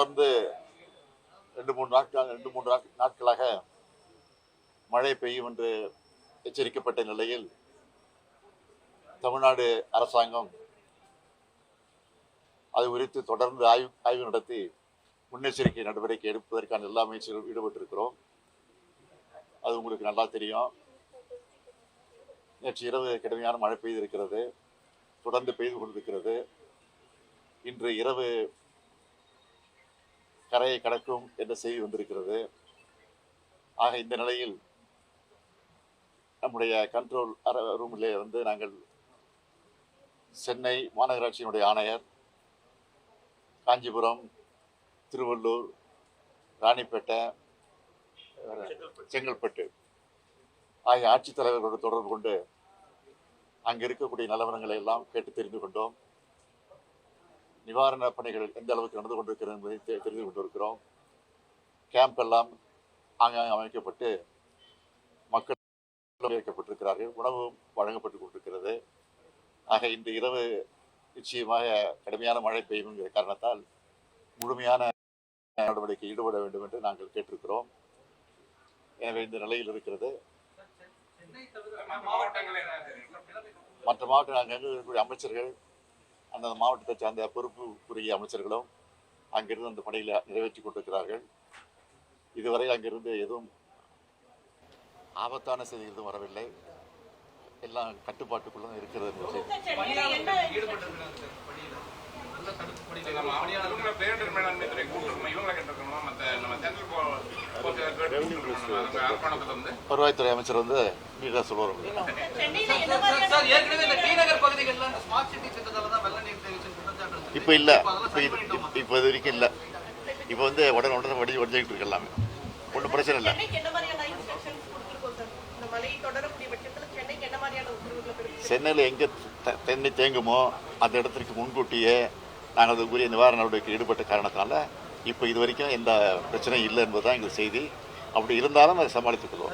தொடர்ந்து ரெண்டு மூன்று நாட்களாக மழை பெய்யும் என்று எச்சரிக்கப்பட்ட நிலையில் தமிழ்நாடு அரசாங்கம் அது குறித்து தொடர்ந்து ஆய்வு நடத்தி முன்னெச்சரிக்கை நடவடிக்கை எடுப்பதற்கான எல்லா முயற்சிகளும் ஈடுபட்டிருக்கிறோம். அது உங்களுக்கு நல்லா தெரியும். நேற்று இரவு கடுமையான மழை பெய்திருக்கிறது, தொடர்ந்து பெய்து கொண்டிருக்கிறது. இன்று இரவு கரையை கடக்கும் என்ற செய்தி வந்திருக்கிறது. ஆக இந்த நிலையில் நம்முடைய கண்ட்ரோல் ரூமிலே நாங்கள் சென்னை மாநகராட்சியினுடைய ஆணையர், காஞ்சிபுரம், திருவள்ளூர், ராணிப்பேட்டை, செங்கல்பட்டு ஆகிய ஆட்சித்தலைவர்களோடு தொடர்பு கொண்டு அங்கு இருக்கக்கூடிய நிலவரங்களை எல்லாம் கேட்டு தெரிந்து கொண்டோம். நிவாரண பணிகள் எந்த அளவுக்கு நடந்து கொண்டிருக்கிறது என்பதை தெரிந்து கொண்டிருக்கிறோம். கேம்ப் எல்லாம் ஆங்காங்கே அமைக்கப்பட்டு மக்கள் வைக்கப்பட்டிருக்கிறார்கள், உணவும் வழங்கப்பட்டுக் கொண்டிருக்கிறது. ஆக இன்று இரவு நிச்சயமாக கடுமையான மழை பெய்யும் என்கிற காரணத்தால் முழுமையான நடவடிக்கை ஈடுபட வேண்டும் என்று நாங்கள் கேட்டிருக்கிறோம். எனவே இந்த நிலையில் இருக்கிறது. மற்ற மாவட்ட நாங்கள் இருக்கக்கூடிய அமைச்சர்கள், அந்த மாவட்டத்தை சார்ந்த பொறுப்புக்குரிய அமைச்சர்களும் அங்கிருந்து அந்த பணிகளை நிறைவேற்றி கொண்டிருக்கிறார்கள். இதுவரை அங்கிருந்து எதுவும் ஆபத்தான செய்தி எதுவும் வரவில்லை. எல்லாம் கட்டுப்பாட்டுக்குள்ள இருக்கிறது. வருவாய்த்துறை அமைச்சர் நீட்டா சொல்லுவார். இப்ப இல்ல, இப்ப இது வரைக்கும் இல்ல. இப்ப உடனே வடிஞ்சிட்டு இருக்கு எல்லாமே. ஒன்றும் பிரச்சனை இல்லை. சென்னையில் எங்கே தண்ணி தேங்குமோ அந்த இடத்திற்கு முன்கூட்டியே நாங்கள் அதுக்குரிய நிவாரண நடவடிக்கை ஈடுபட்ட காரணத்தினால இப்போ இது வரைக்கும் எந்த பிரச்சனையும் இல்லை என்பதுதான் எங்கள் செய்தி. அப்படி இருந்தாலும் அதை சமாளித்துக் கொள்வோம்.